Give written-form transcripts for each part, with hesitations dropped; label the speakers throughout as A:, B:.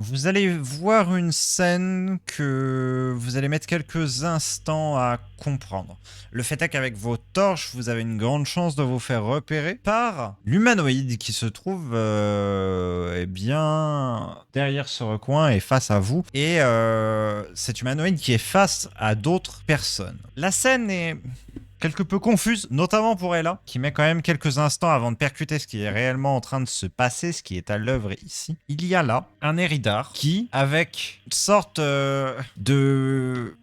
A: Vous allez voir une scène que vous allez mettre quelques instants à comprendre. Le fait est qu'avec vos torches, vous avez une grande chance de vous faire repérer par l'humanoïde qui se trouve eh bien derrière ce recoin et face à vous. Et cet humanoïde qui est face à d'autres personnes. La scène est quelque peu confuse, notamment pour Ella, qui met quand même quelques instants avant de percuter ce qui est réellement en train de se passer, ce qui est à l'œuvre ici. Il y a là un Eridar qui, avec une sorte de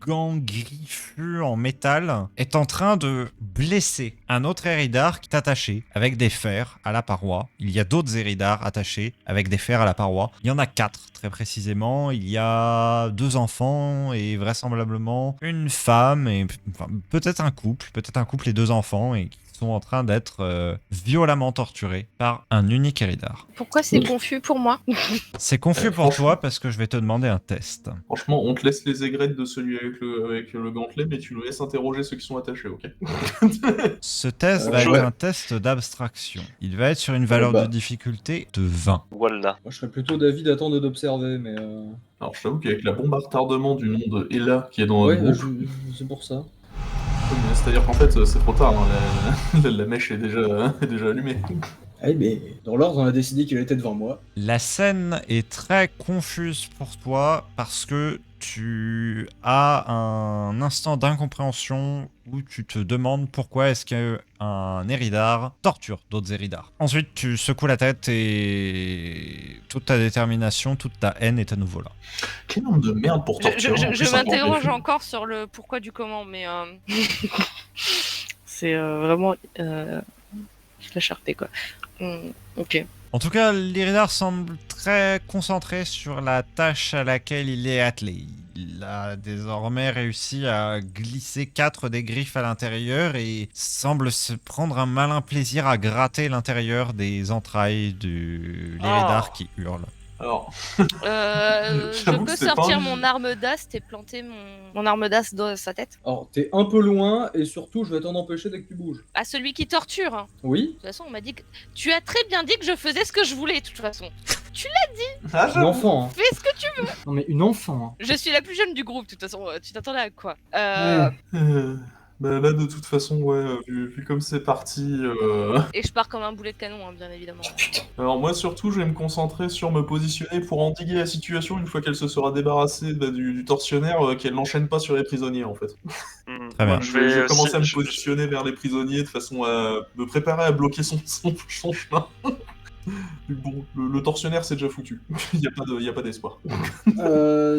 A: gants griffus en métal, est en train de blesser un autre Eridar qui est attaché avec des fers à la paroi. Il y a d'autres Eridar attachés avec des fers à la paroi. Il y en a 4 très précisément. Il y a 2 enfants et vraisemblablement une femme et enfin, peut-être un couple et 2 enfants et qui sont en train d'être violemment torturés par un unique Eridar.
B: Pourquoi c'est confus pour moi?
A: C'est confus pour toi parce que je vais te demander un test.
C: Franchement, on te laisse les aigrettes de celui avec le gantelet, mais tu nous laisses interroger ceux qui sont attachés, ok?
A: Ce test va être un test d'abstraction. Il va être sur une valeur de difficulté de 20.
D: Voilà.
E: Moi, je serais plutôt d'avis d'attendre et d'observer, mais...
C: Alors, je t'avoue qu'avec la bombe à retardement du nom de Ella qui est dans
E: Ouais,
C: notre groupe...
E: c'est pour ça.
C: C'est-à-dire qu'en fait, c'est trop tard, hein, la mèche est déjà allumée.
E: Eh mais dans l'ordre, on a décidé qu'il était devant moi.
A: La scène est très confuse pour toi parce que tu as un instant d'incompréhension où tu te demandes pourquoi est-ce qu'un Eridar torture d'autres Eridar. Ensuite, tu secoues la tête et toute ta détermination, toute ta haine est à nouveau là.
C: Quel nombre de merde pour torturer.
B: Je m'interroge encore sur le pourquoi du comment, mais c'est vraiment la charté quoi. Ok.
A: En tout cas, l'Eridar semble très concentré sur la tâche à laquelle il est attelé. Il a désormais réussi à glisser 4 des griffes à l'intérieur et semble se prendre un malin plaisir à gratter l'intérieur des entrailles de l'Eridar qui hurle.
C: Alors,
B: je peux sortir mon arme d'ast et planter mon arme d'ast dans sa tête?
E: Alors, t'es un peu loin, et surtout, je vais t'en empêcher dès que tu bouges.
B: À celui qui torture, hein.
E: Oui?
B: De toute façon, on m'a dit que... Tu as très bien dit que je faisais ce que je voulais, de toute façon. Tu l'as dit.
E: Une enfant, hein.
B: Fais ce que tu veux.
E: Non mais une enfant, hein.
B: Je suis la plus jeune du groupe, de toute façon. Tu t'attendais à quoi?
C: Bah là, de toute façon, ouais, vu comme c'est parti...
B: Et je pars comme un boulet de canon, hein, bien évidemment.
C: Alors moi, surtout, je vais me concentrer sur me positionner pour endiguer la situation une fois qu'elle se sera débarrassée du tortionnaire, qu'elle n'enchaîne pas sur les prisonniers, en fait.
A: Très bien.
C: Je vais commencer à me positionner vers les prisonniers de façon à me préparer à bloquer son chemin. Bon, le tortionnaire, c'est déjà foutu. Il n'y a pas d'espoir.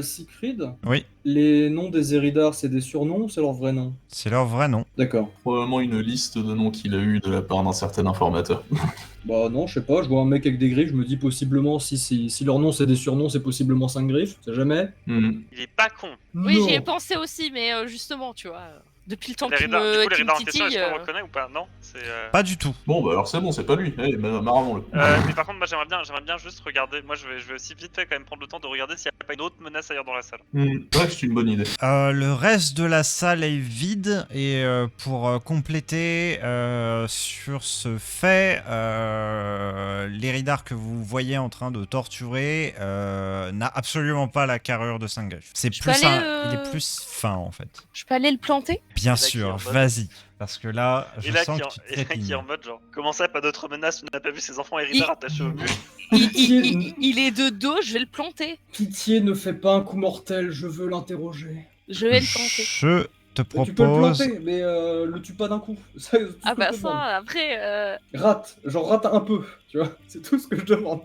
E: Siegfried?
A: Oui.
E: Les noms des Eridar, c'est des surnoms ou c'est leur vrai nom?
A: C'est leur vrai nom.
E: D'accord.
C: Probablement une liste de noms qu'il a eu de la part d'un certain informateur.
E: Bah non, je sais pas, je vois un mec avec des griffes, je me dis possiblement, si leur nom c'est des surnoms, c'est possiblement 5 griffes, c'est jamais.
D: Il est pas con.
B: Oui,
E: Non.
B: j'y ai pensé aussi, mais justement, tu vois... Depuis le temps
D: Les
B: qu'il
D: Ridars, du coup, les
B: me
D: Ridars en question,
B: titille...
D: est-ce qu'on le reconnaît ou pas? Non, c'est.
A: Pas du tout.
C: Bon, bah alors c'est bon, c'est pas lui. Allez, maravons-le.
D: Mais par contre, moi j'aimerais bien juste regarder. Moi je vais aussi vite fait quand même prendre le temps de regarder s'il n'y a pas une autre menace ailleurs dans la salle.
C: Ouais, c'est une bonne idée.
A: Le reste de la salle est vide et pour compléter sur ce fait, l'Eridar que vous voyez en train de torturer n'a absolument pas la carrure de Saint-Griff. C'est
B: Je peux
A: plus
B: aller,
A: il est plus fin en fait.
B: Je peux aller le planter?
A: Bien
D: Et là, qui est
A: sûr,
D: en mode-
A: vas-y. Parce que là, je
D: Et là,
A: sens
D: qui,
A: que tu
D: et là qui est
A: trépignes.
D: en mode genre, comment ça, pas d'autres menaces? On n'a pas vu ses enfants Eridar attachés au mur.
B: Il est de dos, je vais le planter.
E: Pitié, ne fais pas un coup mortel, je veux l'interroger.
B: Je vais le planter.
A: Je te
E: Mais tu peux le
A: propose...
E: planter, mais le tue pas d'un coup. C'est tout
B: Ah
E: ce que
B: bah
E: je demande.
B: ça, après...
E: Rate un peu, tu vois, c'est tout ce que je demande.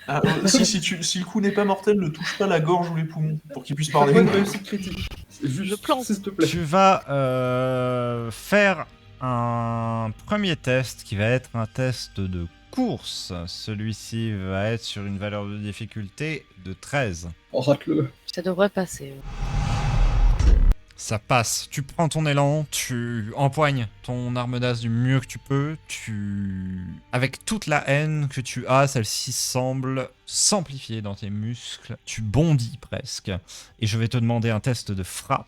C: Ah, si le coup n'est pas mortel, ne touche pas la gorge ou les poumons pour qu'il puisse
E: C'est
C: parler.
E: pas une réussite critique. C'est juste,
B: Je plante.
E: s'il te plaît.
A: Tu vas faire un premier test qui va être un test de course. Celui-ci va être sur une valeur de difficulté de 13.
E: Oh, rate-le.
B: Ça devrait passer.
A: Ça passe. Tu prends ton élan, tu empoignes ton arme d'as du mieux que tu peux. Avec toute la haine que tu as, celle-ci semble s'amplifier dans tes muscles. Tu bondis presque. Et je vais te demander un test de frappe.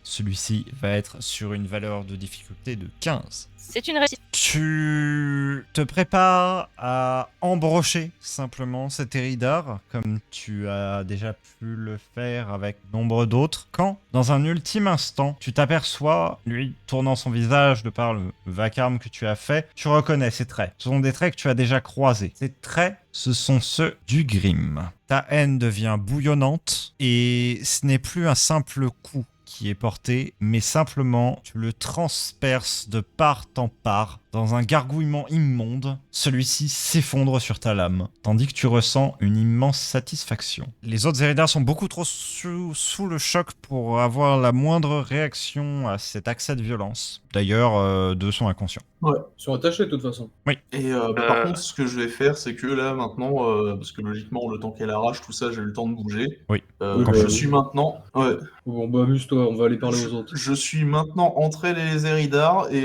A: Celui-ci va être sur une valeur de difficulté de 15.
B: C'est une réussite.
A: Tu te prépares à embrocher simplement cet Eridar, comme tu as déjà pu le faire avec nombre d'autres, quand, dans un ultime instant, tu t'aperçois, lui tournant son visage de par le vacarme que tu as fait, tu reconnais ses traits. Ce sont des traits que tu as déjà croisés. Ces traits, ce sont ceux du Grim. Ta haine devient bouillonnante, et ce n'est plus un simple coup qui est porté, mais simplement tu le transperces de part en part dans un gargouillement immonde. Celui-ci s'effondre sur ta lame, tandis que tu ressens une immense satisfaction. Les autres Eridar sont beaucoup trop sous le choc pour avoir la moindre réaction à cet accès de violence. D'ailleurs, deux sont inconscients.
C: Ouais.
E: Ils sont attachés de toute façon.
C: Et par contre, ce que je vais faire, c'est que là, maintenant, parce que logiquement, le temps qu'elle arrache tout ça, j'ai eu le temps de bouger.
A: Oui.
C: Je suis maintenant... Ouais.
E: Bon, bah amuse-toi, on va aller parler aux autres.
C: Je suis maintenant entre les Eridar et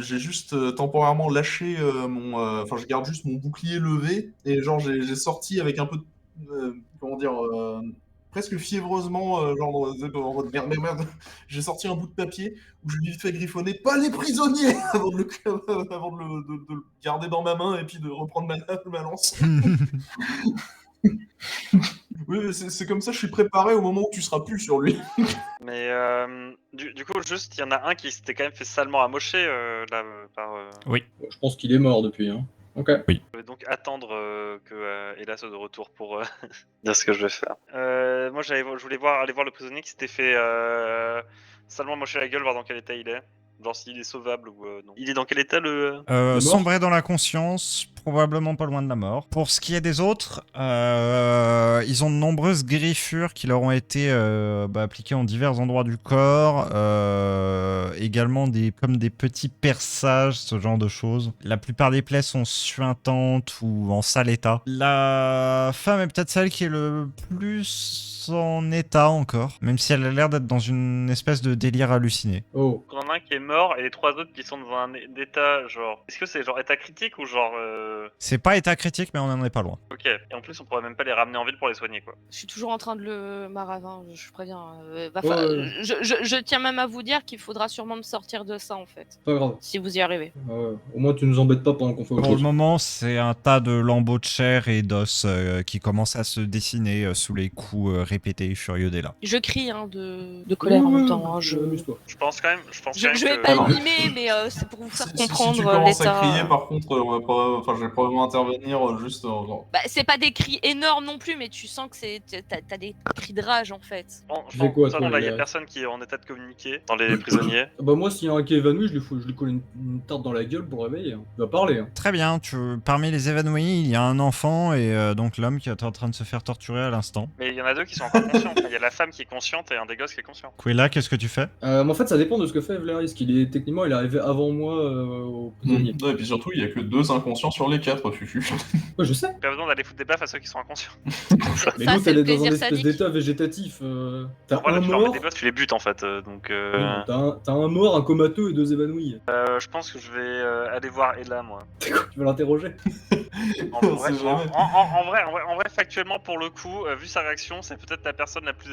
C: j'ai juste temporairement lâché mon... Enfin, je garde juste mon bouclier levé et genre, j'ai sorti avec un peu de... comment dire... presque fiévreusement, genre en mode merde, merde. J'ai sorti un bout de papier où je lui ai fait griffonner « Pas les prisonniers !» avant de le garder dans ma main et puis de reprendre ma lance. Oui, c'est comme ça, je suis préparé au moment où tu seras plus sur lui.
D: Mais du coup, juste, il y en a un qui s'était quand même fait salement amocher là par.
A: Oui.
E: Bon, je pense qu'il est mort depuis, hein. Ok.
D: Je vais donc attendre que Ella soit de retour pour dire ce que je vais faire. Moi, je voulais aller voir le prisonnier qui s'était fait salement amocher la gueule, voir dans quel état il est. Genre s'il est sauvable ou non. Il est dans quel état le
E: mort
A: Sombré dans la conscience, probablement pas loin de la mort. Pour ce qui est des autres, ils ont de nombreuses griffures qui leur ont été appliquées en divers endroits du corps, également comme des petits perçages, ce genre de choses. La plupart des plaies sont suintantes ou en sale état. La femme est peut-être celle qui est le plus en état encore, même si elle a l'air d'être dans une espèce de délire halluciné.
E: Oh.
D: On en a un qui est mort et les trois autres qui sont dans un état genre. Est-ce que c'est genre état critique ou genre.
A: C'est pas état critique, mais on en est pas loin.
D: Ok. Et en plus, on pourrait même pas les ramener en ville pour les soigner quoi.
B: Je suis toujours en train de le maravin, je préviens.
E: Ouais.
B: Je tiens même à vous dire qu'il faudra sûrement me sortir de ça en fait,
E: Pas grave.
B: si vous y arrivez.
E: Au moins, tu nous embêtes pas pendant qu'on fait autre
A: Pour le
E: chose.
A: moment, c'est un tas de lambeaux de chair et d'os qui commencent à se dessiner sous les coups répétés et furieux d'Ella.
B: Je crie de colère en même temps. Hein,
E: Amuse-toi.
D: Je pense quand même.
B: je vais
D: que-
B: pas
C: Alors,
B: le mimer, mais c'est pour vous faire
C: Si
B: comprendre
C: tu commences
B: l'état.
C: à crier, par contre, on va pas... enfin, je vais probablement intervenir juste...
B: Bah, c'est pas des cris énormes non plus, mais tu sens que t'as des cris de rage en fait.
D: Bon,
E: Tu fais quoi,
D: de toute façon,
E: toi,
D: là, il y a
E: les-
D: personne qui est en état de communiquer dans les prisonniers.
E: Bah, moi, s'il y a un qui est évanoui, je lui colle une tarte dans la gueule pour le réveiller. Hein. Il va parler. Hein.
A: Très bien, parmi les évanouis, il y a un enfant et donc l'homme qui est en train de se faire torturer à l'instant.
D: Mais il y en a deux qui sont encore conscients. Il y a la femme qui est consciente et un des gosses qui est conscient.
A: Quella, qu'est-ce que tu fais?
E: Mais en fait, ça dépend de ce que fait Evlaris. Techniquement, il est arrivé avant moi au prisonnier.
C: Ouais, et puis surtout, il y a que 2 inconscients sur les 4, Fufu.
E: Ouais, je sais.
D: Pas besoin d'aller foutre des baffes à ceux qui sont inconscients.
E: Mais
B: Ça,
E: l'autre,
B: c'est
E: elle
B: le
E: est dans un
B: plaisir
E: espèce
B: sadique.
E: d'état végétatif. T'as
D: Voilà,
E: un
D: tu leur mets
E: mort.
D: des baffes, tu les butes en fait. Donc,
E: Oui, t'as un mort, un comateux et 2 évanouis.
D: je pense que je vais aller voir Ella, moi.
E: Tu vas l'interroger.
D: En
C: On
D: vrai,
C: sait jamais.
D: en vrai, factuellement, pour le coup, vu sa réaction, c'est peut-être la personne la plus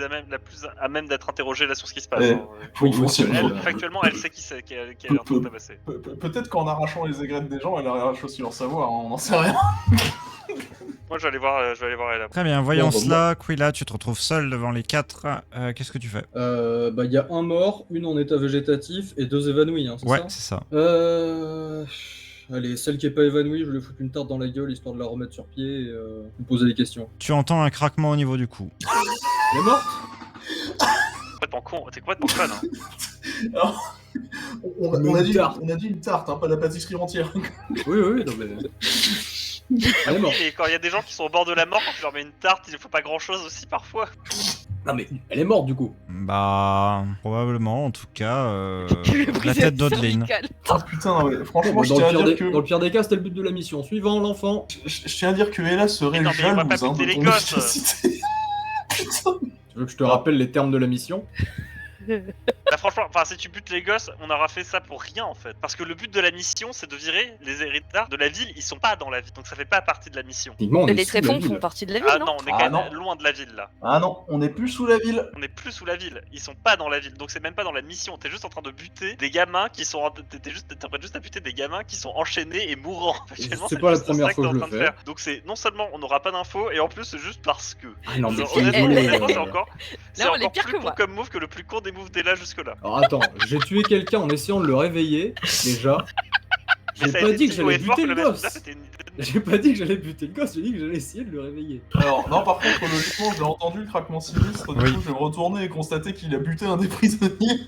D: à même d'être interrogée là sur ce qui se passe.
C: Ouais.
D: hein.
E: Oui,
C: Faut-
E: c'est vrai.
D: Factuellement, elle sait qui c'est qui est en train de tabasser.
C: Peut-être qu'en arrachant les aigrettes des gens, elle arrache aussi leur savoir, hein, on n'en sait rien.
D: Moi, je vais aller voir Ella.
A: Très bien, voyant
E: Bon, bah,
A: cela, Quilla, tu te retrouves seul devant les 4. Qu'est-ce que tu fais?
E: Bah, il y a un mort, une en état végétatif et 2 évanouis, hein, c'est
A: Ouais,
E: ça
A: c'est ça.
E: Allez, celle qui est pas évanouie, je vais lui foutre une tarte dans la gueule histoire de la remettre sur pied et lui poser des questions.
A: Tu entends un craquement au niveau du cou.
E: Elle est morte?
D: T'es complètement con, hein.
C: Alors, on a dit une tarte, hein, pas la pâtisserie entière.
E: Oui, non mais... Elle est morte.
D: Et quand il y a des gens qui sont au bord de la mort, quand tu leur mets une tarte, il ne faut pas grand chose aussi parfois.
E: Non mais, elle est morte du coup.
A: Bah, probablement, en tout cas,
B: Le
A: la
B: brisé
A: tête d'Odeline.
B: cervical.
C: Ah putain, ouais, franchement,
E: Bon,
C: je
E: dans,
C: tiens à
E: le pire
C: dire
E: des,
C: que...
E: dans le pire des cas, c'était le but de la mission. Suivant, l'enfant.
C: Je tiens à dire que Ella serait
D: Mais non, mais on va
C: jalouse,
D: pas
C: hein,
D: buter
C: de
D: les
C: ton
D: gosses.
C: efficacité. Putain.
E: Tu veux que je te rappelle les termes de la mission?
D: Bah franchement, si tu butes les gosses, on aura fait ça pour rien en fait. Parce que le but de la mission, c'est de virer les héritages de la ville. Ils sont pas dans la ville, donc ça fait pas partie de la mission.
E: Techniquement, on est
B: Les
E: sous la
B: tréfonds
E: ville.
B: font partie de la ville,
D: Ah
B: non
D: non, on est
C: Ah
D: quand
C: non.
D: même loin de la ville là.
C: Ah non, on n'est plus sous la ville.
D: On est plus sous la ville. Ils sont pas dans la ville, donc c'est même pas dans la mission. T'es juste en train de buter des gamins qui sont. T'es en train juste à buter des gamins qui sont enchaînés et mourants. Actuellement,
E: C'est pas la
D: juste
E: première
D: ça que
E: fois
D: t'es
E: que
D: en
E: je
D: train
E: le
D: de
E: fais.
D: faire. Donc c'est non seulement on n'aura pas d'infos, et en plus c'est juste parce que.
E: Ah non, mais
D: Genre,
E: je suis désolé.
D: honnêtement, c'est encore. C'est
B: on est
D: encore
B: pire
D: plus
B: que
D: con
B: moi.
D: comme move que le plus con des moves d'Ela jusque-là.
E: Alors attends, j'ai tué quelqu'un en essayant de le réveiller, déjà.
D: Mais
E: J'ai
D: ça a
E: pas
D: été
E: dit que
D: dit
E: j'allais
D: haut et fort
E: buter
D: que
E: le
D: le
E: gosse.
D: message, c'était une idée de merde.
E: J'ai pas dit que j'allais buter le gosse, j'ai dit que j'allais essayer de le réveiller.
C: Alors, non, par contre, logiquement, j'ai entendu le craquement sinistre, du
A: Oui.
C: coup, je vais me retourner et constater qu'il a buté un des prisonniers.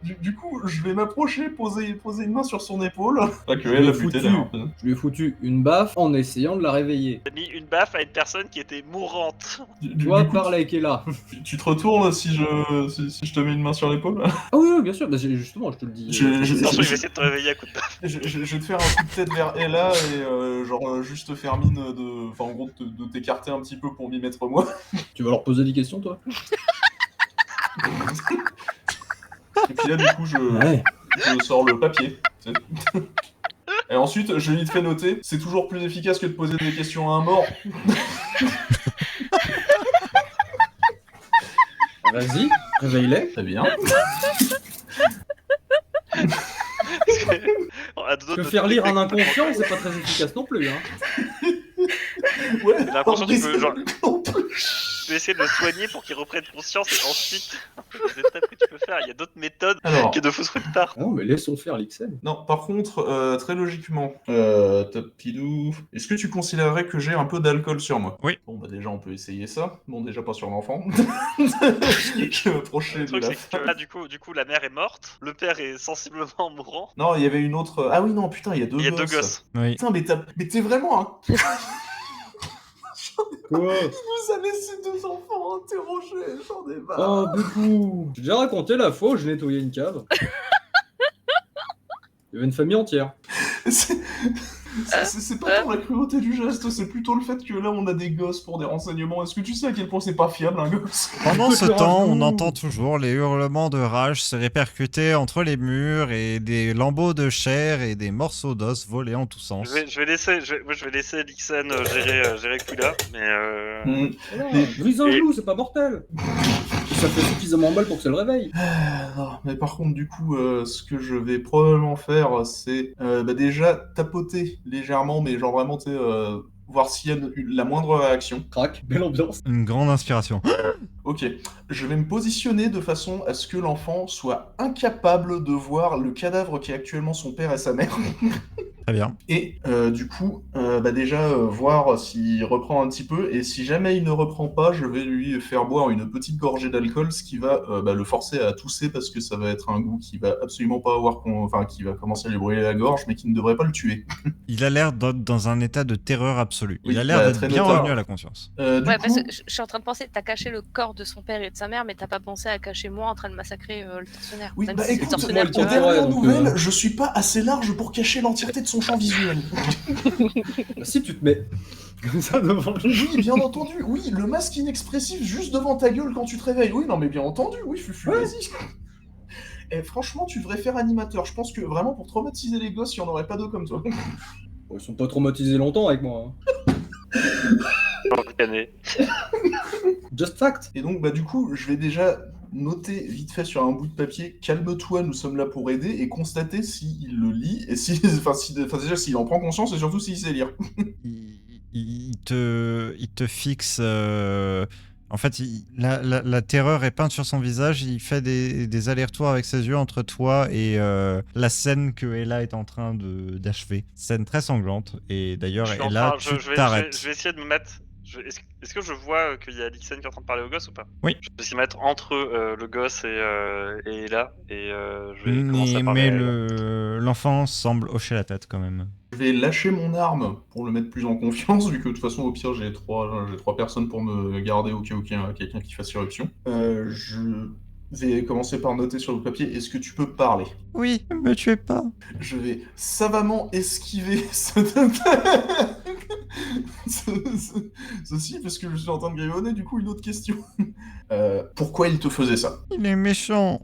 C: Du coup, je vais m'approcher, poser une main sur son épaule. Pas que
E: Je
C: elle
E: l'ai
C: a buté,
E: foutu.
C: d'ailleurs.
E: Je lui ai foutu une baffe en essayant de la réveiller.
D: J'ai mis une baffe à une personne qui était mourante.
E: Toi,
C: coup,
E: parle avec Ella.
C: tu te retournes si je te mets une main sur l'épaule.
E: Ah oui, oui, bien sûr, bah, justement, je te le dis.
D: Attention, il va essayer de te réveiller à coup de baffe.
C: Je vais te faire un coup de tête vers Ella et juste faire mine de... Enfin, en gros, de t'écarter un petit peu pour m'y mettre moi.
E: Tu vas leur poser des questions, toi?
C: Et puis là, du coup,
E: Ouais.
C: je sors le papier. Tu sais. Et ensuite, je lui fais noter, c'est toujours plus efficace que de poser des questions à un mort.
E: Vas-y, réveille-les.
C: Très bien.
E: Parce que faire lire un inconscient, c'est pas très efficace non plus, hein.
C: Ouais,
D: L'impression que tu peux, genre,
C: non.
D: tu peux essayer de le soigner pour qu'il reprenne conscience et ensuite, les étapes que tu peux faire, il y a d'autres méthodes
C: Alors,
D: que de foutre une tarte.
E: Non, mais laissons faire l'Ixen.
C: non, par contre, très logiquement, Topidou, est-ce que tu considérerais que j'ai un peu d'alcool sur moi?
A: Oui.
C: Bon, bah déjà, on peut essayer ça. Bon, déjà pas sur l'enfant. Je vais m'approcher
D: Le
C: de
D: truc,
C: la
D: c'est que là, du coup, la mère est morte, le père est sensiblement mourant,
C: Non, il y avait une autre... Ah oui, non, putain, il y a deux
D: il y a
C: gosses.
D: deux gosses.
A: Oui.
C: Putain, mais t'es vraiment un...
E: Quoi?
C: Il nous a laissé deux enfants interrogés, j'en ai marre.
E: Oh, Bébou! J'ai déjà raconté la fois où je nettoyais une cave. Il y avait une famille entière.
C: C'est pas tant la cruauté du geste, c'est plutôt le fait que là on a des gosses pour des renseignements. Est-ce que tu sais à quel point c'est pas fiable un gosse?
A: Pendant ce temps, on
E: Rajout.
A: entend toujours les hurlements de rage se répercuter entre les murs et des lambeaux de chair et des morceaux d'os voler en tous sens.
D: Je vais laisser Lixen gérer Quilla, mais
C: Mais-
E: Brise un
D: Et-
E: genou, c'est pas mortel. Ça fait suffisamment mal pour que ça le réveille.
C: Non, mais par contre, du coup, ce que je vais probablement faire, c'est déjà tapoter légèrement, mais genre vraiment, tu sais, voir s'il y a la moindre réaction.
E: Crac, belle ambiance.
A: Une grande inspiration.
C: Ok, je vais me positionner de façon à ce que l'enfant soit incapable de voir le cadavre qui est actuellement son père et sa mère.
A: Très bien.
C: Et du coup, voir s'il reprend un petit peu. Et si jamais il ne reprend pas, je vais lui faire boire une petite gorgée d'alcool, ce qui va le forcer à tousser parce que ça va être un goût qui va absolument pas avoir, qui va commencer à lui brûler la gorge, mais qui ne devrait pas le tuer.
A: Il a l'air d'être dans un état de terreur absolue. Il
C: Oui,
A: a l'air
C: bah,
A: d'être
C: très
A: bien
C: notable.
A: revenu à la conscience.
C: Du
B: Ouais,
C: coup,
B: parce que je suis en train de penser, t'as caché le corps de son père et de sa mère, mais t'as pas pensé à cacher moi en train de massacrer le tortionnaire.
C: oui,
B: Même
C: bah
B: si c'est le
C: écoute,
B: tortionnaire,
E: moi,
B: tu
C: aux
E: le
B: vois.
E: dirais,
C: dernières
E: donc,
C: nouvelles, je suis pas assez large pour cacher l'entièreté de son champ visuel.
E: Bah, si tu te mets comme ça devant le
C: Oui, bien entendu, oui, le masque inexpressif juste devant ta gueule quand tu te réveilles. Oui, non, mais bien entendu, oui, Fufu, vas-y. Et franchement, tu devrais faire animateur. Je pense que vraiment, pour traumatiser les gosses, il n'y en aurait pas deux comme toi.
E: Bon, ils sont pas traumatisés longtemps avec moi. Hein. Just fact.
C: Et donc, du coup, je vais déjà noter vite fait sur un bout de papier « Calme-toi, nous sommes là pour aider » et constater s'il le lit, et déjà s'il en prend conscience et surtout s'il sait lire.
A: Il te fixe. En fait, la terreur est peinte sur son visage. Il fait des allers-retours avec ses yeux entre toi et la scène que Ella est en train d'achever. Scène très sanglante. Et d'ailleurs, Ella, tu t'arrêtes.
D: Je vais essayer de me mettre. Est-ce que je vois qu'il y a Lixen qui est en train de parler au gosse ou pas?
A: Oui.
D: Je vais essayer de mettre entre le gosse et Ella, et je vais commencer à parler.
A: Mais
D: à Ella.
A: l'enfant semble hocher la tête quand même.
C: Je vais lâcher mon arme pour le mettre plus en confiance, vu que de toute façon, au pire, j'ai trois personnes pour me garder au cas où il y a quelqu'un qui fasse irruption. Je vais commencer par noter sur le papier, est-ce que tu peux parler?
A: Oui, me tuez pas.
C: Je vais savamment esquiver Ceci parce que je suis en train de griffonner, du coup, une autre question. Pourquoi il te faisait ça?
A: Il est méchant.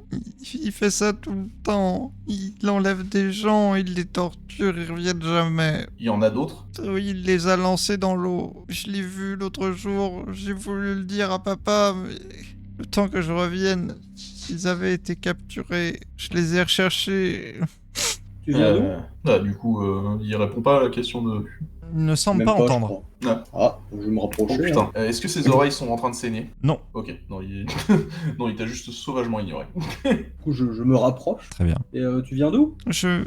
A: Il fait ça tout le temps. Il enlève des gens, il les torture, ils reviennent jamais.
C: Il y en a d'autres?
A: Oui, il les a lancés dans l'eau. Je l'ai vu l'autre jour. J'ai voulu le dire à papa, mais le temps que je revienne, ils avaient été capturés. Je les ai recherchés.
E: Tu viens d'où?
C: Du coup, il répond pas à la question de...
A: Il ne semble
E: Même
A: pas
E: je
A: entendre.
E: crois.
C: Ah.
E: Ah, je vais me rapprocher.
C: Oh putain, est-ce que ses oreilles sont en train de saigner?
A: Non.
C: Ok, non, non, il t'a juste sauvagement ignoré.
E: Du coup, je me rapproche.
A: Très bien.
E: Et tu viens d'où?
A: Je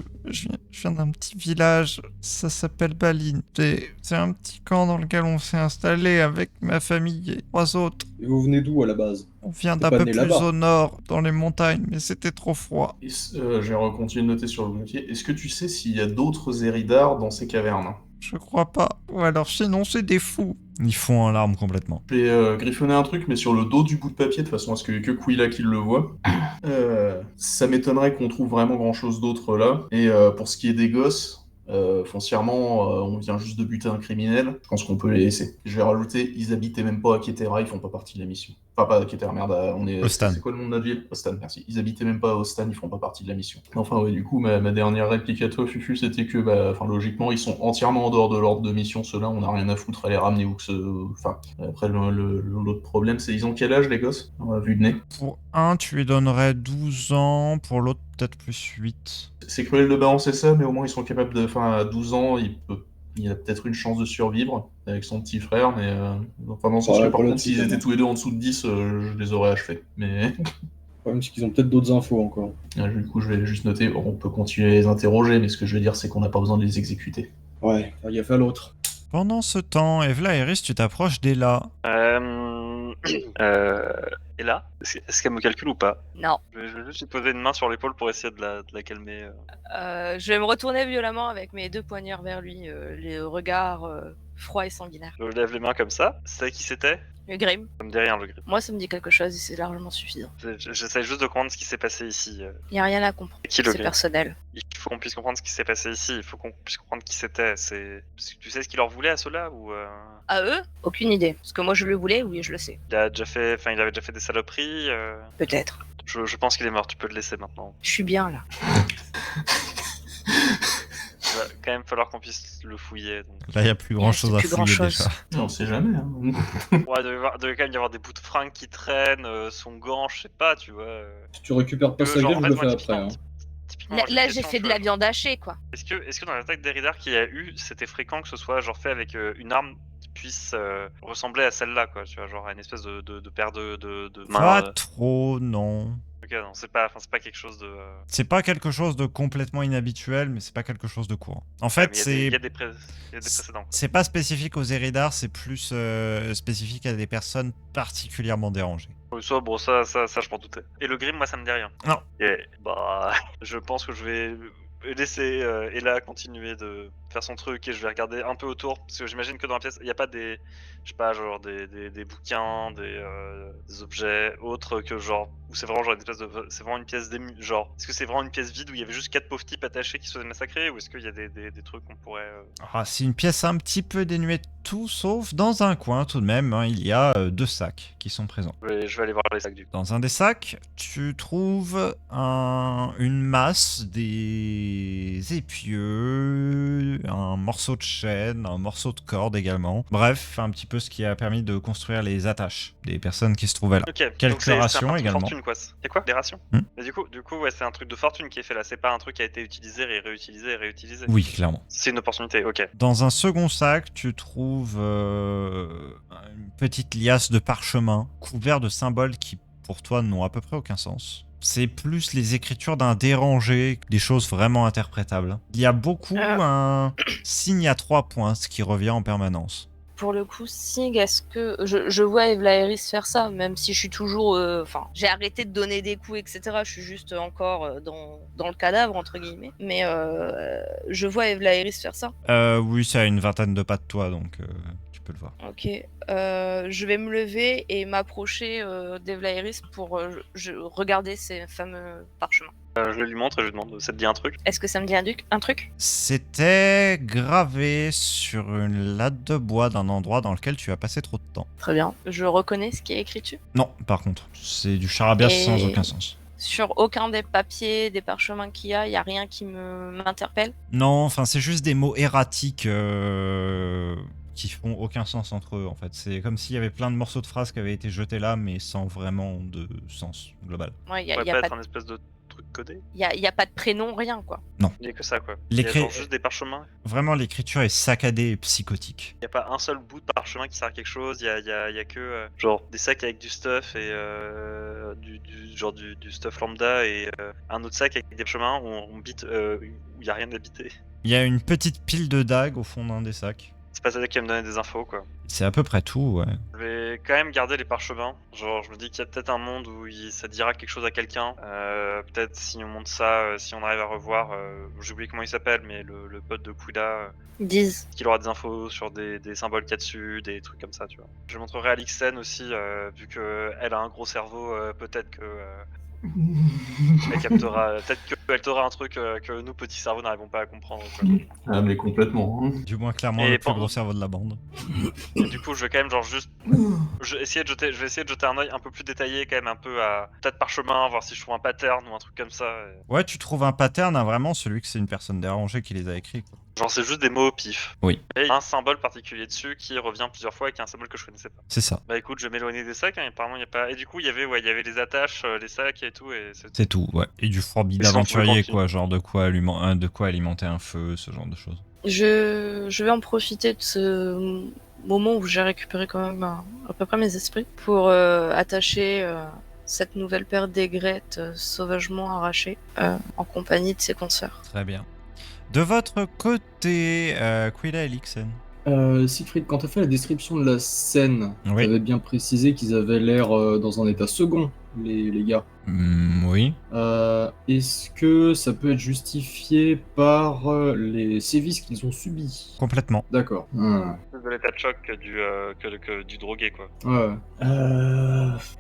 A: viens d'un petit village, ça s'appelle Baline. C'est un petit camp dans lequel on s'est installé avec ma famille et 3 autres.
E: Et vous venez d'où à la base?
A: On vient
E: T'es
A: d'un
E: pas
A: peu
E: né
A: plus
E: là-bas?
A: au nord, dans les montagnes, mais c'était trop froid.
C: J'ai continué de noter sur le bloquier. Est-ce que tu sais s'il y a d'autres Éridars dans ces cavernes?
A: Je crois pas. Ou alors sinon c'est des fous. Ils font en larmes complètement.
C: Je vais griffonner un truc, mais sur le dos du bout de papier, de façon à ce que Quilla qu'il le voit. Ça m'étonnerait qu'on trouve vraiment grand-chose d'autre là. Et pour ce qui est des gosses, foncièrement, on vient juste de buter un criminel. Je pense qu'on peut les laisser. Je vais rajouter, ils habitaient même pas à Ketera, ils font pas partie de la mission. Enfin, pas à Ketera, merde, on est...
A: Ostan.
C: C'est quoi le nom de notre ville? Ostan, merci. Ils habitaient même pas à Ostan, ils font pas partie de la mission. Enfin, ouais, du coup, ma dernière réplique à toi, Fufu, c'était que, logiquement, ils sont entièrement en dehors de l'ordre de mission, ceux-là, on a rien à foutre à les ramener ou que ce... Enfin, après, l'autre problème, c'est ils ont quel âge, les gosses? On a vu de nez.
A: Pour un, tu lui donnerais 12 ans, pour l'autre peut-être plus 8.
C: C'est cruel de balancer ça, mais au moins, ils sont capables de... Enfin, à 12 ans, il a peut-être une chance de survivre avec son petit frère, mais enfin, dans le sens que par contre, s'ils étaient tous les deux en dessous de 10, je les aurais achevés. Mais
E: Le problème, c'est qu'ils ont peut-être d'autres infos encore.
C: du coup, je vais juste noter, bon, on peut continuer à les interroger, mais ce que je veux dire, c'est qu'on n'a pas besoin de les exécuter.
E: Ouais, faire gaffe à l'autre.
A: Pendant ce temps, Evla et Iris, tu t'approches d'Ella.
D: Et là, est-ce qu'elle me calcule ou pas?
B: Non.
D: Je vais juste lui poser une main sur l'épaule pour essayer de la calmer.
B: Je vais me retourner violemment avec mes 2 poignards vers lui, les regards froids et sanguinaires.
D: Je lève les mains comme ça. C'est qui c'était?
B: Le Grim.
D: Ça me dit rien, le grip.
B: Moi, ça me dit quelque chose et c'est largement suffisant.
D: J'essaie juste de comprendre ce qui s'est passé ici.
B: Il n'y a rien à comprendre.
D: Qui le
B: C'est
D: Grim?
B: personnel.
D: Il faut qu'on puisse comprendre ce qui s'est passé ici. Il faut qu'on puisse comprendre qui c'était. Tu sais ce qu'il leur voulait à ceux-là ou
B: À eux, aucune idée. Parce que moi, je le voulais, oui, je le sais.
D: il avait déjà fait des saloperies.
B: Peut-être.
D: Je pense qu'il est mort. Tu peux le laisser maintenant.
B: Je suis bien là.
D: Il va quand même falloir qu'on puisse le fouiller. Donc.
A: Là, il n'y a plus grand-chose à
B: plus
A: fouiller
B: grand-chose.
A: déjà.
C: On sait jamais, hein.
D: Ouais, il devait quand même y avoir des bouts de fringues qui traînent, son gant, je sais pas, tu vois.
E: Si tu récupères pas sa
D: Genre,
E: gueule,
D: en
E: je le
D: fait,
E: fais
D: moi,
E: après. Hein.
D: typiquement,
B: Là,
D: une
B: j'ai
D: question,
B: fait de la viande hachée, quoi.
D: Est-ce que dans l'attaque d'Eridar qu'il y a eu, c'était fréquent que ce soit genre fait avec une arme qui puisse ressembler à celle-là, quoi, tu vois, genre une espèce de paire de mains.
A: Pas trop, non.
D: Ok, non, c'est pas quelque chose de.
A: C'est pas quelque chose de complètement inhabituel, mais c'est pas quelque chose de courant. En
D: Ouais,
A: fait,
D: mais il y a
A: c'est...
D: des précédents. Quoi.
A: C'est pas spécifique aux Eridar, c'est plus spécifique à des personnes particulièrement dérangées.
D: Ça, bon, ça, je m'en doutais. Et le Grim, moi, ça me dit rien.
A: Non.
D: Et bah, je pense que je vais laisser Ella continuer de faire son truc et je vais regarder un peu autour parce que j'imagine que dans la pièce il n'y a pas des, je sais pas, genre des bouquins, des objets autres que genre où c'est vraiment genre une espèce de, c'est vraiment une pièce genre est-ce que c'est vraiment une pièce vide où il y avait juste 4 pauvres types attachés qui se faisaient massacrer ou est-ce qu'il y a des trucs qu'on pourrait
A: Ah, c'est une pièce un petit peu dénuée de tout, sauf dans un coin tout de même, hein, il y a 2 sacs qui sont présents.
D: je vais aller voir les sacs du coup.
A: Dans un des sacs, tu trouves une masse, des épieux, un morceau de chaîne, un morceau de corde également. Bref, un petit peu ce qui a permis de construire les attaches des personnes qui se trouvaient là.
D: Ok.
A: Quelques
D: donc c'est un
A: rations
D: parti de
A: également.
D: Fortune, quoi. Y a quoi? Des rations? Mais du coup, ouais, c'est un truc de fortune qui est fait là. C'est pas un truc qui a été utilisé et réutilisé et réutilisé.
A: Oui, clairement.
D: C'est une opportunité. Ok.
A: Dans un second sac, tu trouves une petite liasse de parchemin couvert de symboles qui, pour toi, n'ont à peu près aucun sens. C'est plus les écritures d'un dérangé, des choses vraiment interprétables. Il y a beaucoup un signe à 3 points, ce qui revient en permanence.
B: Pour le coup, Sig, est-ce que je vois Evla faire ça, même si je suis toujours, enfin, j'ai arrêté de donner des coups, etc. Je suis juste encore dans le cadavre entre guillemets. Mais je vois Evla faire ça.
A: Oui, c'est à une vingtaine de pas de toi, donc tu peux le voir.
B: Ok. Je vais me lever et m'approcher d'Evlaeris pour regarder ces fameux parchemins.
D: Je lui montre et je lui demande, ça te dit un truc?
B: Est-ce que ça me dit un truc?
A: C'était gravé sur une latte de bois d'un endroit dans lequel tu as passé trop de temps.
B: Très bien. Je reconnais ce qui est écrit dessus.
A: Non, par contre, c'est du charabia
B: Et-
A: sans aucun sens.
B: Sur aucun des papiers, des parchemins qu'il y a rien qui m'interpelle.
A: Non, enfin, c'est juste des mots erratiques qui font aucun sens entre eux, en fait. C'est comme s'il y avait plein de morceaux de phrases qui avaient été jetés là, mais sans vraiment de sens global.
B: Ouais,
D: Ça pourrait pas être un espèce de truc codé?
B: y a pas de prénom, rien quoi.
D: Il y a que ça, quoi. Il y a
A: L'écrit-
D: genre juste des parchemins.
A: Vraiment, l'écriture est saccadée et psychotique.
D: Il y a pas un seul bout de parchemin qui sert à quelque chose. Il y a que genre des sacs avec du stuff et du stuff lambda et un autre sac avec des parchemins où on bite où il y a rien à biter.
A: Il y a une petite pile de dagues au fond d'un des sacs.
D: C'est pas ça qui va me donner des infos, quoi.
A: C'est à peu près tout, ouais.
D: Je vais quand même garder les parchemins. Genre, je me dis qu'il y a peut-être un monde où ça dira quelque chose à quelqu'un. Peut-être si on monte ça, si on arrive à revoir, j'ai oublié comment il s'appelle, mais le pote de Quilla,
B: 10.
D: qu'il aura des infos sur des symboles qu'il y a dessus, des trucs comme ça, tu vois. Je montrerai à Lixen aussi, vu qu'elle a un gros cerveau, peut-être que elle captera, peut-être qu'elle t'aura un truc que nous, petits cerveaux, n'arrivons pas à comprendre. Quoi.
C: Ah, mais complètement. Hein.
A: Du moins, clairement,
D: Et
A: le plus
D: pendant-
A: gros cerveau de la bande.
D: Et du coup, je vais quand même genre juste, je vais essayer de jeter un œil un peu plus détaillé quand même un peu à peut-être parchemin, voir si je trouve un pattern ou un truc comme ça. Et-
A: Ouais, tu trouves un pattern, hein, vraiment, celui que c'est une personne dérangée qui les a écrits. Quoi.
D: Genre c'est juste des mots au pif.
A: Oui.
D: Et il y a un symbole particulier dessus qui revient plusieurs fois et qui est un symbole que je connaissais pas.
A: C'est ça.
D: Bah écoute, je vais m'éloigner des sacs, hein, apparemment il y a pas. Et du coup il y avait les attaches, les sacs et tout et c'est
A: C'est tout, ouais. Et du fourbi
D: Et sinon,
A: d'aventurier,
D: tu veux
A: quoi. Genre de quoi alimenter un feu, ce genre de choses.
B: Je vais en profiter de ce moment où j'ai récupéré quand même à peu près mes esprits pour attacher cette nouvelle paire d'aigrettes sauvagement arrachées en compagnie de ses consoeurs.
A: Très bien. De votre côté, Quilla et Lixen.
E: Siegfried, quand tu as fait la description de la scène,
A: Oui.
E: tu avais bien précisé qu'ils avaient l'air dans un état second, les gars.
A: Oui.
E: Est-ce que ça peut être justifié par les sévices qu'ils ont subis?
A: Complètement.
E: D'accord.
D: de l'état de choc que du drogué quoi.
E: Ouais.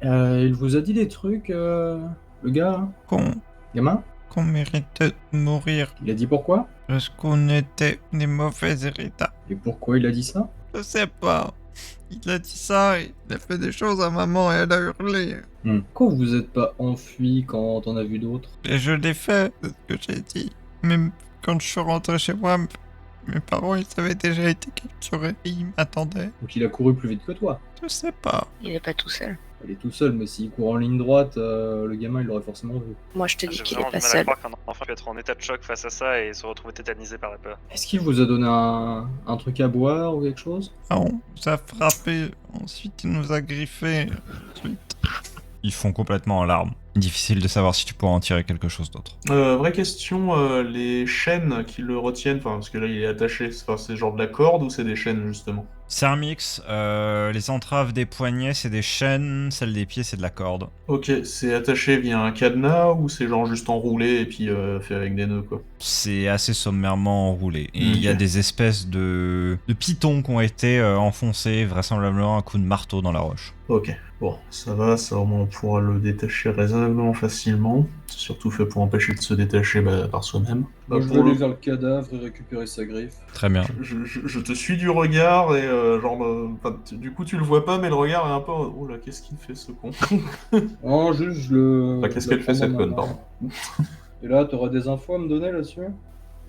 E: Il vous a dit des trucs, le gars, hein gamin?
A: Qu'on méritait de mourir
E: Il a dit pourquoi?
A: parce qu'on était des mauvais héritages.
E: Et pourquoi il a dit ça?
A: Je sais pas. Il a dit ça, il a fait des choses à maman et elle a hurlé.
E: Pourquoi vous êtes pas enfui quand on a vu d'autres?
A: Et je l'ai fait, c'est ce que j'ai dit. Même quand je suis rentré chez moi, mes parents, ils avaient déjà été capturés et ils m'attendaient.
E: Donc il a couru plus vite que toi.
A: Je sais pas.
B: Il est pas tout seul.
E: Il est tout seul, mais s'il court en ligne droite, le gamin il l'aurait forcément vu.
B: Moi, je te dis
D: J'ai
B: qu'il
D: vraiment
B: est
D: du
B: pas
D: mal à
B: seul.
D: croire qu'un enfant peut être en état de choc face à ça et se retrouver tétanisé par la peur.
E: Est-ce qu'il vous a donné un truc à boire ou quelque chose?
A: Ah, on nous a frappé, ensuite il nous a griffé. Ensuite... Ils font complètement en larmes. Difficile de savoir si tu pourras en tirer quelque chose d'autre.
C: Vraie question, les chaînes qui le retiennent, enfin, parce que là il est attaché, c'est genre de la corde ou c'est des chaînes justement?
A: C'est un mix. Les entraves des poignets, c'est des chaînes. Celles des pieds, c'est de la corde.
C: Ok, c'est attaché via un cadenas ou c'est genre juste enroulé et puis fait avec des nœuds quoi?
A: C'est assez sommairement enroulé. Et il y a
C: Ok.
A: des espèces de pitons qui ont été enfoncés, vraisemblablement un coup de marteau dans la roche.
C: Ok, bon, ça va, ça au moins on pourra le détacher raisonnablement facilement. C'est surtout fait pour empêcher de se détacher par soi-même.
E: Moi, je
C: pour
E: veux aller
C: le-
E: vers le cadavre et récupérer sa griffe.
A: Très bien.
C: Je te suis du regard et du coup tu le vois pas mais le regard est un peu oh là qu'est-ce qu'il fait ce con.
E: Non, juste je le.
C: Enfin, qu'est-ce
E: je le
C: qu'elle fait,
E: prends
C: cette
E: dans
C: conne,
E: ma
C: pardon.
E: main. Et là, t'auras des infos à me donner là-dessus?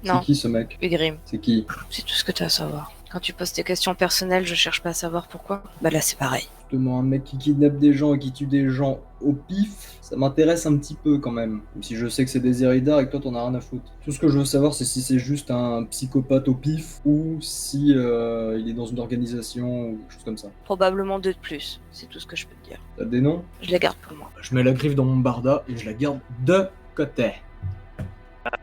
B: Non.
E: C'est qui ce mec?
B: Ugrim,
E: C'est qui?
B: c'est tout ce que tu as à savoir. Quand tu poses tes questions personnelles, je cherche pas à savoir pourquoi. Bah là, c'est pareil.
E: Justement, un mec qui kidnappe des gens et qui tue des gens au pif, ça m'intéresse un petit peu quand même. Même si je sais que c'est des Eridar et que toi t'en as rien à foutre. Tout ce que je veux savoir, c'est si c'est juste un psychopathe au pif ou si il est dans une organisation ou quelque chose comme ça.
B: Probablement deux de plus, c'est tout ce que je peux te dire.
E: T'as des noms?
B: Je les garde pour moi.
E: Je mets la griffe dans mon barda et je la garde de côté.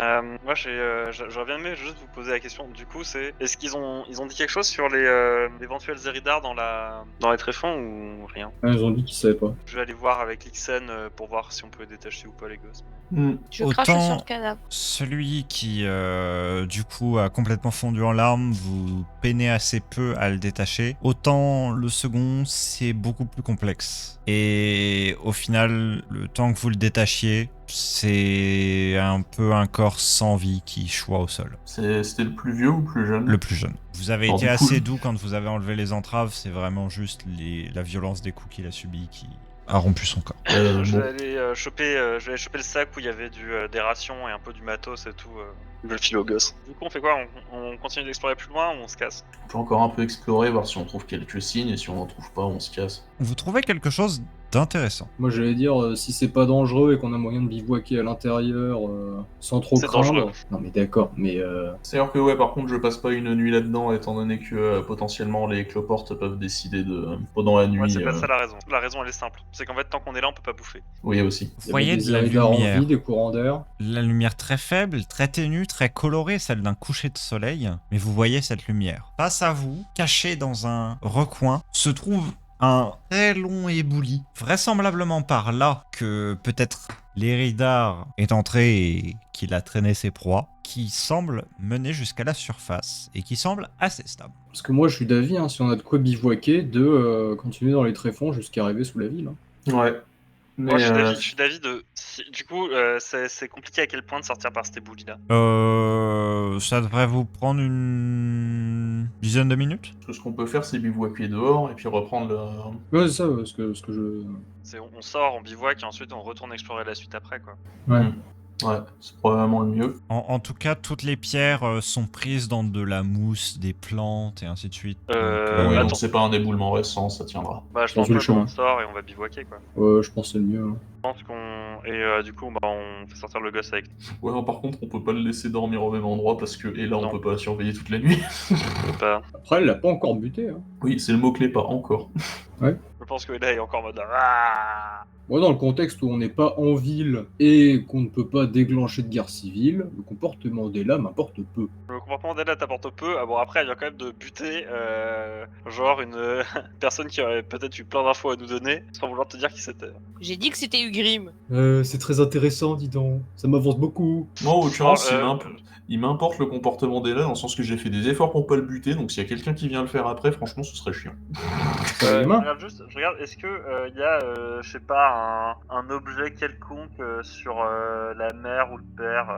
D: Moi, j'aurais bien aimé juste vous poser la question. Du coup, c'est est-ce qu'ils ont dit quelque chose sur les éventuels Eridar dans les tréfonds ou rien?
E: Ils ont dit qu'ils savaient pas.
D: Je vais aller voir avec Lixen pour voir si on peut détacher ou pas les gosses.
B: Je crache sur
A: Autant
B: le cadavre.
A: celui qui, du coup, a complètement fondu en larmes, vous peinez assez peu à le détacher. Autant le second, c'est beaucoup plus complexe. Et au final, le temps que vous le détachiez, c'est un peu un corps sans vie qui choit au sol.
C: C'était le plus vieux ou le plus jeune?
A: Le plus jeune. Vous avez
C: Alors,
A: été
C: du coup,
A: assez doux quand vous avez enlevé les entraves, c'est vraiment juste la violence des coups qu'il a subis qui a rompu son corps.
D: Je
C: bon.
D: vais aller choper le sac où il y avait des rations et un peu du matos et tout. Je le file aux gosses. Du coup, on fait quoi? On continue d'explorer plus loin ou on se casse?
C: On peut encore un peu explorer, voir si on trouve quelques signes, et si on n'en trouve pas, on se casse.
A: Vous trouvez quelque chose d'intéressant.
E: Moi j'allais dire, si c'est pas dangereux et qu'on a moyen de bivouaquer à l'intérieur sans trop
D: C'est
E: craindre.
D: dangereux.
E: Non mais d'accord, mais
C: C'est-à-dire que ouais, par contre, je passe pas une nuit là-dedans, étant donné que potentiellement les cloportes peuvent décider de pendant la nuit.
D: Ouais, c'est pas ça la raison. La raison, elle est simple. C'est qu'en fait, tant qu'on est là, on peut pas bouffer.
C: Oui, aussi.
A: Vous
E: il y
A: voyez
E: avait
A: de
E: des
A: la
E: Eridar en
A: lumière.
E: vie, des courants d'air.
A: La lumière très faible, très ténue, très colorée, celle d'un coucher de soleil, mais vous voyez cette lumière. Face à vous, caché dans un recoin, se trouve un très long ébouli, vraisemblablement par là que peut-être l'Eridar est entré et qu'il a traîné ses proies, qui semble mener jusqu'à la surface et qui semble assez stable.
E: Parce que moi je suis d'avis, hein, si on a de quoi bivouaquer, de continuer dans les tréfonds jusqu'à arriver sous la ville. Hein.
C: Ouais. Mais
D: Moi, je suis d'avis de. Du coup, c'est compliqué à quel point de sortir par cette éboulis là.
A: Ça devrait vous prendre une dizaine de minutes.
C: ce qu'on peut faire, c'est bivouaquer dehors et puis reprendre le.
E: Ouais, c'est ça, ce que je.
D: On sort, on bivouac et ensuite on retourne explorer la suite après, quoi.
E: Ouais.
C: Ouais, c'est probablement le mieux.
A: En tout cas, toutes les pierres sont prises dans de la mousse, des plantes et ainsi de suite.
C: Oui,
D: attends.
C: donc c'est pas un éboulement récent, ça tiendra.
D: Bah, je
E: Dans
D: pense
E: tout le
D: que
E: chemin.
D: on sort et on va bivouaquer, quoi.
E: Ouais, je pense que c'est le mieux. Hein.
D: Je pense qu'on. Et du coup, bah, on fait sortir le gosse avec.
C: Ouais, par contre, on peut pas le laisser dormir au même endroit parce que, et là, on
D: Non.
C: peut pas la surveiller toute la nuit.
D: Pas.
E: Après, elle l'a pas encore buté. Hein.
C: Oui, c'est le mot-clé, pas encore.
D: Je pense que là, il est encore en mode. Ah
E: Moi, dans le contexte où on n'est pas en ville et qu'on ne peut pas déclencher de guerre civile, le comportement d'Ella m'importe peu.
D: Le comportement d'Ella t'apporte peu. Ah bon, après, elle vient quand même de buter, genre une personne qui aurait peut-être eu plein d'infos à nous donner, sans vouloir te dire qui c'était.
B: J'ai dit que c'était Ugrim.
E: C'est très intéressant, dis donc. Ça m'avance beaucoup.
C: Moi, en l'occurrence,
D: Bon,
C: il m'importe le comportement d'Ella, dans le sens que j'ai fait des efforts pour pas le buter, donc s'il y a quelqu'un qui vient le faire après, franchement, ce serait chiant.
E: Les
D: je
E: mains.
D: regarde, est-ce que y a, je sais pas, un objet quelconque sur la mère ou le père,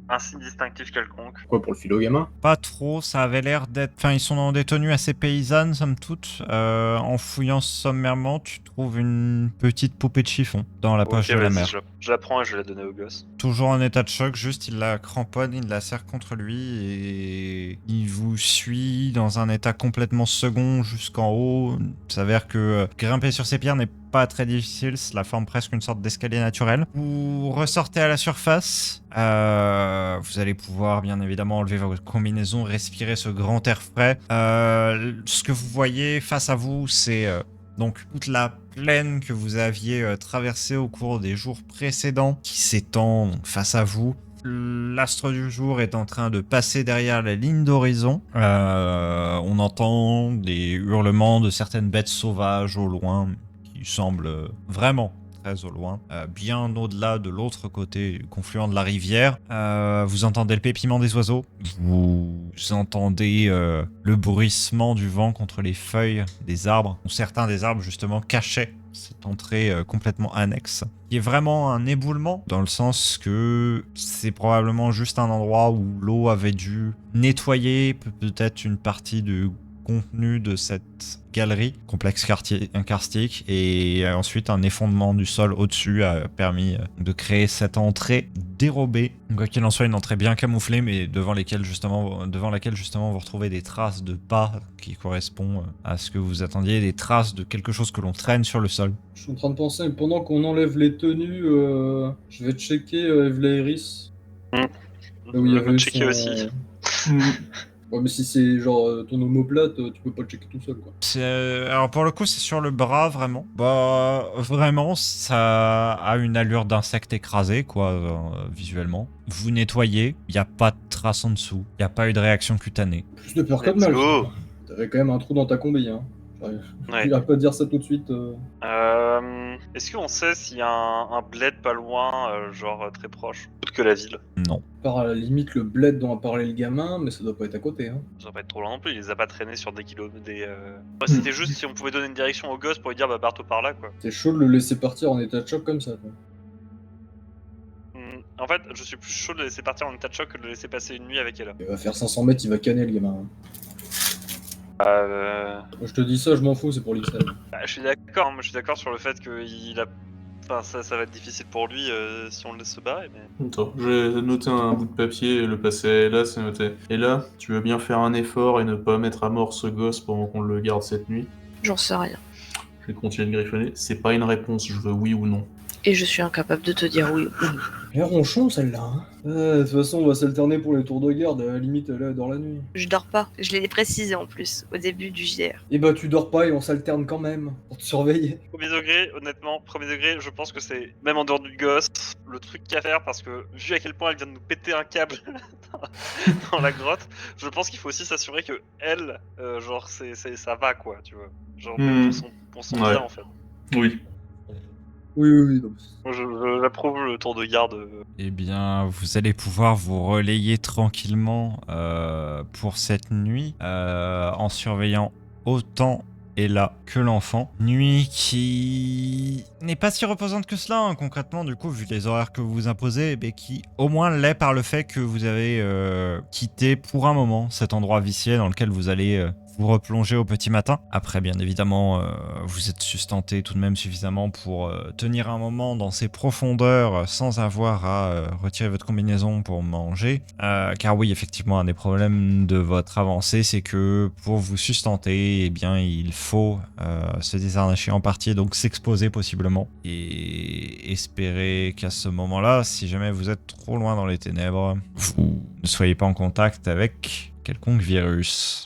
D: un signe distinctif quelconque?
E: Quoi, pour le philo gamin?
A: Pas trop, ça avait l'air d'être... Enfin, ils sont dans des tenues assez paysannes, somme toute. En fouillant sommairement, tu trouves une petite poupée de chiffon dans la poche
D: Ok,
A: de la
D: vas-y,
A: mère.
D: je la prends et je vais la donner au gosse.
A: Toujours en état de choc, juste il la cramponne, il la serre contre lui et il vous suit dans un état complètement second jusqu'en haut. Il s'avère que grimper sur ces pierres n'est pas très difficile, cela forme presque une sorte d'escalier naturel. Vous ressortez à la surface, vous allez pouvoir bien évidemment enlever votre combinaison, respirer ce grand air frais. Ce que vous voyez face à vous, c'est... donc toute la plaine que vous aviez traversée au cours des jours précédents qui s'étend face à vous. L'astre du jour est en train de passer derrière la ligne d'horizon. On entend des hurlements de certaines bêtes sauvages au loin qui semblent vraiment très au loin, bien au-delà de l'autre côté du confluent de la rivière. Vous entendez le pépiment des oiseaux, vous entendez le bruissement du vent contre les feuilles des arbres, où certains des arbres justement cachaient cette entrée complètement annexe, qui est vraiment un éboulement, dans le sens que c'est probablement juste un endroit où l'eau avait dû nettoyer peut-être une partie du contenu de cette galerie, complexe karstique, et ensuite un effondrement du sol au-dessus a permis de créer cette entrée dérobée. Quoi qu'il en soit, une entrée bien camouflée, mais devant laquelle justement vous retrouvez des traces de pas qui correspondent à ce que vous attendiez, des traces de quelque chose que l'on traîne sur le sol.
E: Je suis en train de penser, pendant qu'on enlève les tenues, je vais checker Evlaeris. Là où il y
D: Je
E: avait
D: vais checker
E: son-
D: aussi.
E: Ouais, Ouais, mais si c'est genre ton omoplate, tu peux pas le checker tout seul, quoi.
A: Alors pour le coup, c'est sur le bras, vraiment. Bah, vraiment, ça a une allure d'insecte écrasé, quoi, visuellement. Vous nettoyez, il n'y a pas de trace en dessous, il n'y a pas eu de réaction cutanée.
E: Plus de peur que de
D: Let's
E: mal.
D: go.
E: Putain. T'avais quand même un trou dans ta combi, hein.
D: Ouais.
E: J'irais pas dire ça tout de suite.
D: Est-ce qu'on sait s'il y a un bled pas loin, genre très proche, autre que la ville?
A: Non.
E: Par à la limite le bled dont a parlé le gamin, mais ça doit pas être à côté, hein.
D: Ça va pas être trop loin non plus, il les a pas traînés sur des kilomètres. C'était juste si on pouvait donner une direction au gosse pour lui dire bah barre-toi par là quoi.
E: C'est chaud de le laisser partir en état de choc comme ça, quoi.
D: En fait, je suis plus chaud de le laisser partir en état de choc que de le laisser passer une nuit avec elle.
E: Il va faire 500 mètres, il va canner le gamin. Moi, je te dis ça, je m'en fous, c'est pour l'Ixelles.
D: Bah, je suis d'accord, moi je suis d'accord sur le fait qu'il a. Enfin, ça va être difficile pour lui si on le laisse se barrer, mais.
C: Attends, j'ai noté un bout de papier et le passer à Ella, c'est noté. Ella, tu veux bien faire un effort et ne pas mettre à mort ce gosse pendant qu'on le garde cette nuit?
B: J'en sais rien.
C: Je vais continuer de griffonner. C'est pas une réponse, je veux oui ou non.
B: Et je suis incapable de te dire oui ou non.
E: Elle est ronchon celle-là, hein. De toute façon, on va s'alterner pour les tours de garde, à la limite, elle est dans la nuit.
B: Je dors pas. Je l'ai précisé en plus au début du JR.
E: Et bah, tu dors pas et on s'alterne quand même, pour te surveiller.
D: Premier degré, honnêtement, premier degré, je pense que c'est, même en dehors du gosse, le truc qu'à faire parce que, vu à quel point elle vient de nous péter un câble dans la grotte, je pense qu'il faut aussi s'assurer que elle, genre, ça va quoi, tu vois. Genre, même pour son
C: Ouais.
D: bien en fait.
C: Oui.
E: Oui. Non.
D: Moi, j'approuve le tour de garde.
A: Eh bien, vous allez pouvoir vous relayer tranquillement pour cette nuit en surveillant autant Ella que l'enfant. Nuit qui n'est pas si reposante que cela, hein, concrètement, du coup, vu les horaires que vous vous imposez, mais qui au moins l'est par le fait que vous avez quitté pour un moment cet endroit vicié dans lequel vous allez vous replonger au petit matin. Après, bien évidemment, vous êtes sustenté tout de même suffisamment pour tenir un moment dans ces profondeurs sans avoir à retirer votre combinaison pour manger. Car oui, effectivement, un des problèmes de votre avancée, c'est que pour vous sustenter, eh bien, il faut se désharnacher en partie, donc s'exposer possiblement. Et espérer qu'à ce moment-là, si jamais vous êtes trop loin dans les ténèbres, vous ne soyez pas en contact avec quelconque virus.